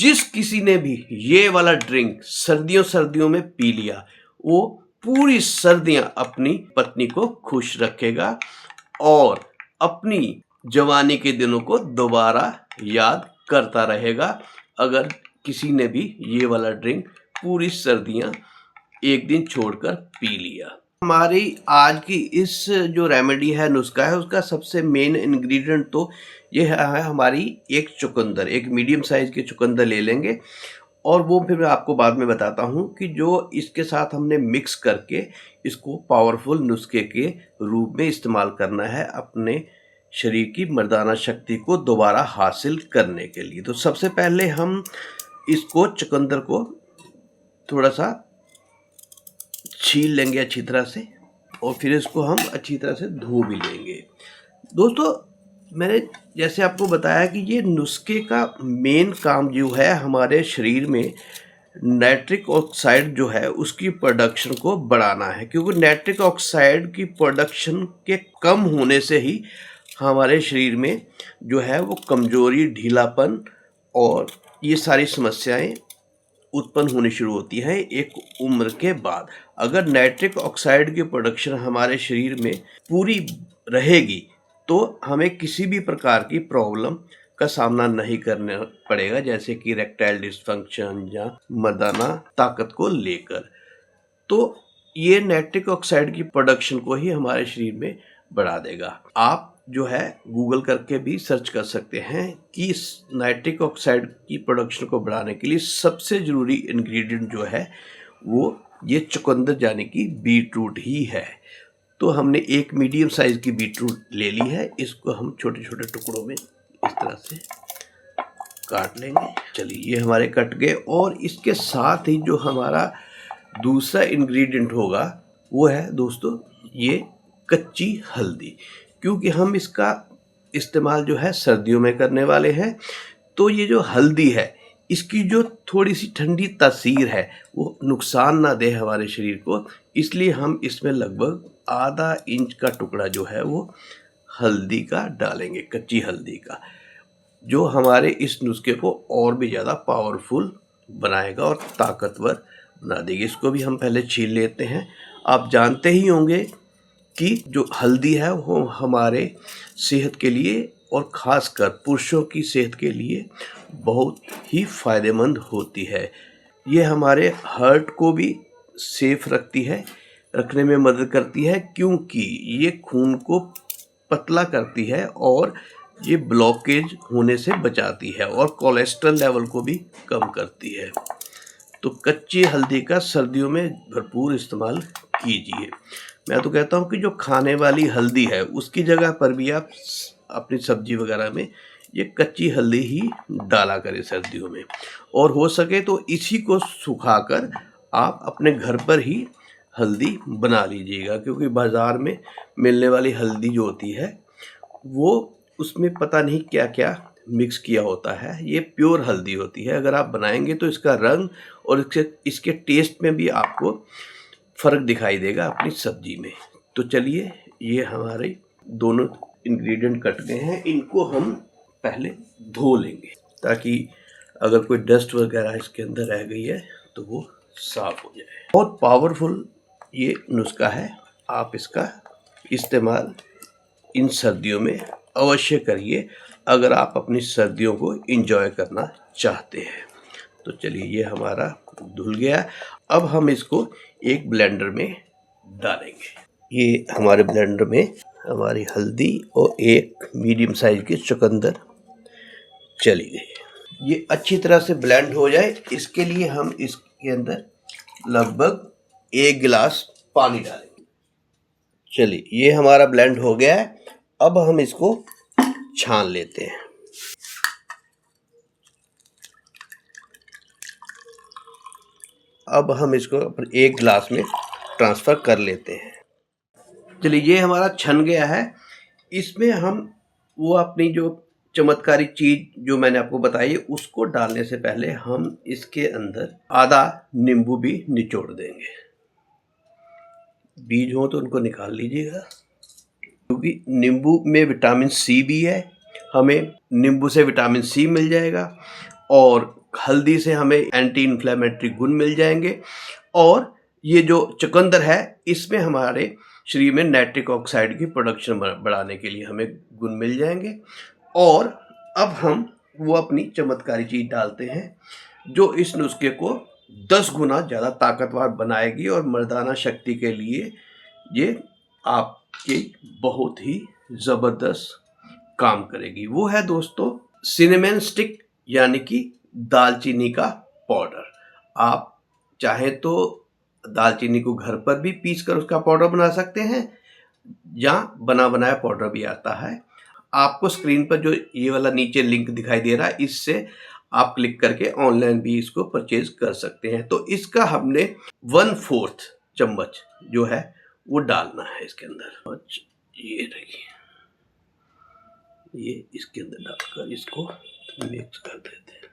जिस किसी ने भी ये वाला ड्रिंक सर्दियों में पी लिया, वो पूरी सर्दियां अपनी पत्नी को खुश रखेगा और अपनी जवानी के दिनों को दोबारा याद करता रहेगा, अगर किसी ने भी ये वाला ड्रिंक पूरी सर्दियां एक दिन छोड़कर पी लिया। हमारी आज की इस जो रेमेडी है, नुस्खा है, उसका सबसे मेन इंग्रेडिएंट तो ये है हमारी एक चुकंदर, एक मीडियम साइज के चुकंदर ले लेंगे और वो फिर मैं आपको बाद में बताता हूँ कि जो इसके साथ हमने मिक्स करके इसको पावरफुल नुस्खे के रूप में इस्तेमाल करना है अपने शरीर की मर्दाना शक्ति को दोबारा हासिल करने के लिए। तो सबसे पहले हम इसको चुकंदर को थोड़ा सा छील लेंगे अच्छी तरह से और फिर इसको हम अच्छी तरह से धो भी लेंगे। दोस्तों, मैंने जैसे आपको बताया कि ये नुस्खे का मेन काम जो है हमारे शरीर में नाइट्रिक ऑक्साइड जो है उसकी प्रोडक्शन को बढ़ाना है, क्योंकि नाइट्रिक ऑक्साइड की प्रोडक्शन के कम होने से ही हमारे शरीर में जो है वो कमजोरी, ढीलापन और ये सारी समस्याएं उत्पन्न होनी शुरू होती है एक उम्र के बाद। अगर नाइट्रिक ऑक्साइड की प्रोडक्शन हमारे शरीर में पूरी रहेगी तो हमें किसी भी प्रकार की प्रॉब्लम का सामना नहीं करना पड़ेगा, जैसे कि इरेक्टाइल डिसफंक्शन या मर्दाना ताकत को लेकर। तो ये नाइट्रिक ऑक्साइड की प्रोडक्शन को ही हमारे शरीर में बढ़ा देगा। आप जो है गूगल करके भी सर्च कर सकते हैं कि इस नाइट्रिक ऑक्साइड की प्रोडक्शन को बढ़ाने के लिए सबसे ज़रूरी इंग्रेडिएंट जो है वो ये चुकंदर यानी कि बीटरूट ही है। तो हमने एक मीडियम साइज़ की बीटरूट ले ली है, इसको हम छोटे छोटे टुकड़ों में इस तरह से काट लेंगे। चलिए, ये हमारे कट गए और इसके साथ ही जो हमारा दूसरा इंग्रेडिएंट होगा वो है दोस्तों ये कच्ची हल्दी, क्योंकि हम इसका इस्तेमाल जो है सर्दियों में करने वाले हैं। तो ये जो हल्दी है इसकी जो थोड़ी सी ठंडी तासीर है वो नुकसान ना दे हमारे शरीर को, इसलिए हम इसमें लगभग आधा इंच का टुकड़ा जो है वो हल्दी का डालेंगे, कच्ची हल्दी का, जो हमारे इस नुस्खे को और भी ज़्यादा पावरफुल बनाएगा और ताकतवर बना देगी। इसको भी हम पहले छील लेते हैं। आप जानते ही होंगे कि जो हल्दी है वो हमारे सेहत के लिए और ख़ासकर पुरुषों की सेहत के लिए बहुत ही फ़ायदेमंद होती है। ये हमारे हार्ट को भी सेफ रखने में मदद करती है, क्योंकि ये खून को पतला करती है और ये ब्लॉकेज होने से बचाती है और कोलेस्ट्रॉल लेवल को भी कम करती है। तो कच्ची हल्दी का सर्दियों में भरपूर इस्तेमाल कीजिए। मैं तो कहता हूँ कि जो खाने वाली हल्दी है उसकी जगह पर भी आप अपनी सब्जी वगैरह में ये कच्ची हल्दी ही डाला करें सर्दियों में, और हो सके तो इसी को सुखाकर आप अपने घर पर ही हल्दी बना लीजिएगा, क्योंकि बाज़ार में मिलने वाली हल्दी जो होती है वो उसमें पता नहीं क्या क्या मिक्स किया होता है। ये प्योर हल्दी होती है। अगर आप बनाएंगे तो इसका रंग और इसके टेस्ट में भी आपको फ़र्क दिखाई देगा अपनी सब्जी में। तो चलिए, ये हमारे दोनों इंग्रेडिएंट कट गए हैं, इनको हम पहले धो लेंगे ताकि अगर कोई डस्ट वगैरह इसके अंदर रह गई है तो वो साफ़ हो जाए। बहुत पावरफुल ये नुस्खा है, आप इसका इस्तेमाल इन सर्दियों में अवश्य करिए अगर आप अपनी सर्दियों को एंजॉय करना चाहते हैं। तो चलिए, ये हमारा धुल गया। अब हम इसको एक ब्लेंडर में डालेंगे। ये हमारे ब्लेंडर में हमारी हल्दी और एक मीडियम साइज की चुकंदर चली गई। ये अच्छी तरह से ब्लेंड हो जाए, इसके लिए हम इसके अंदर लगभग 1 गिलास पानी डालेंगे। चलिए, ये हमारा ब्लेंड हो गया है। अब हम इसको छान लेते हैं। अब हम इसको 1 गिलास में ट्रांसफ़र कर लेते हैं। चलिए, ये हमारा छन गया है। इसमें हम वो अपनी जो चमत्कारी चीज़ जो मैंने आपको बताई उसको डालने से पहले हम इसके अंदर आधा नींबू भी निचोड़ देंगे। बीज हो तो उनको निकाल लीजिएगा, क्योंकि नींबू में विटामिन सी भी है, हमें नींबू से विटामिन सी मिल जाएगा और हल्दी से हमें एंटी इन्फ्लेमेटरी गुण मिल जाएंगे, और ये जो चुकंदर है इसमें हमारे शरीर में नाइट्रिक ऑक्साइड की प्रोडक्शन बढ़ाने के लिए हमें गुण मिल जाएंगे। और अब हम वो अपनी चमत्कारी चीज़ डालते हैं जो इस नुस्खे को 10 गुना ज़्यादा ताकतवर बनाएगी और मर्दाना शक्ति के लिए ये आपके बहुत ही ज़बरदस्त काम करेगी। वो है दोस्तों सिनेमन स्टिक, यानी कि दालचीनी का पाउडर। आप चाहें तो दालचीनी को घर पर भी पीस कर उसका पाउडर बना सकते हैं, या बना बनाया पाउडर भी आता है। आपको स्क्रीन पर जो ये वाला नीचे लिंक दिखाई दे रहा है, इससे आप क्लिक करके ऑनलाइन भी इसको परचेज कर सकते हैं। तो इसका हमने 1/4 चम्मच जो है वो डालना है इसके अंदर। ये देखिए, ये इसके अंदर डालकर इसको मिक्स कर देते हैं।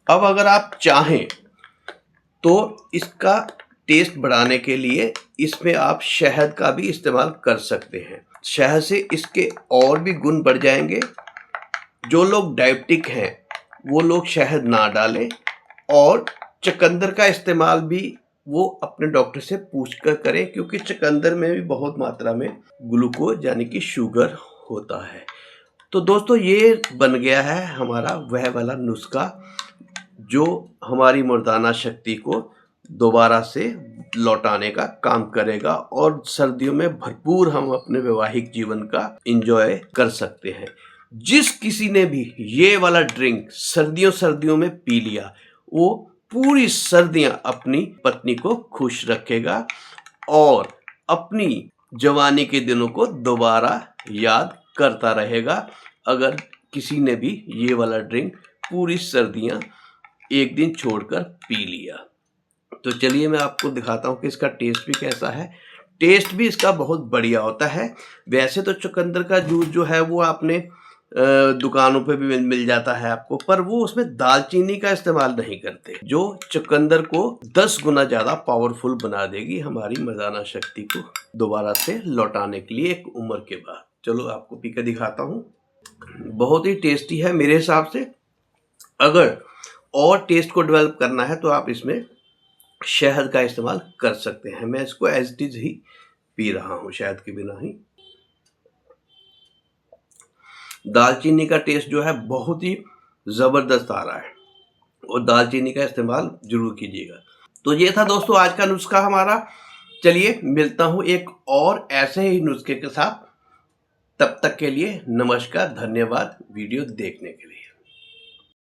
अब अगर आप चाहें तो इसका टेस्ट बढ़ाने के लिए इसमें आप शहद का भी इस्तेमाल कर सकते हैं। शहद से इसके और भी गुण बढ़ जाएंगे। जो लोग डायबिटिक हैं वो लोग शहद ना डालें, और चुकंदर का इस्तेमाल भी वो अपने डॉक्टर से पूछ कर करें, क्योंकि चुकंदर में भी बहुत मात्रा में ग्लूकोज यानी कि शुगर होता है। तो दोस्तों ये बन गया है हमारा वह वाला नुस्खा जो हमारी मर्दाना शक्ति को दोबारा से लौटाने का काम करेगा, और सर्दियों में भरपूर हम अपने वैवाहिक जीवन का एंजॉय कर सकते हैं। जिस किसी ने भी ये वाला ड्रिंक सर्दियों में पी लिया, वो पूरी सर्दियां अपनी पत्नी को खुश रखेगा और अपनी जवानी के दिनों को दोबारा याद करता रहेगा, अगर किसी ने भी ये वाला ड्रिंक पूरी सर्दियां एक दिन छोड़कर पी लिया। तो चलिए मैं आपको दिखाता हूँ कि इसका टेस्ट भी कैसा है। टेस्ट भी इसका बहुत बढ़िया होता है। वैसे तो चुकंदर का जूस जो है वो आपने दुकानों पे भी मिल जाता है आपको, पर वो उसमें दालचीनी का इस्तेमाल नहीं करते, जो चुकंदर को 10 गुना ज़्यादा पावरफुल बना देगी हमारी मर्दाना शक्ति को दोबारा से लौटाने के लिए एक उम्र के बाद। चलो आपको पी कर दिखाता हूँ। बहुत ही टेस्टी है मेरे हिसाब से। अगर और टेस्ट को डेवलप करना है तो आप इसमें शहद का इस्तेमाल कर सकते हैं। मैं इसको एज इट इज ही पी रहा हूँ, शहद के बिना ही। दालचीनी का टेस्ट जो है बहुत ही ज़बरदस्त आ रहा है, और दालचीनी का इस्तेमाल जरूर कीजिएगा। तो ये था दोस्तों आज का नुस्खा हमारा। चलिए मिलता हूँ एक और ऐसे ही नुस्खे के साथ। तब तक के लिए नमस्कार, धन्यवाद वीडियो देखने के लिए।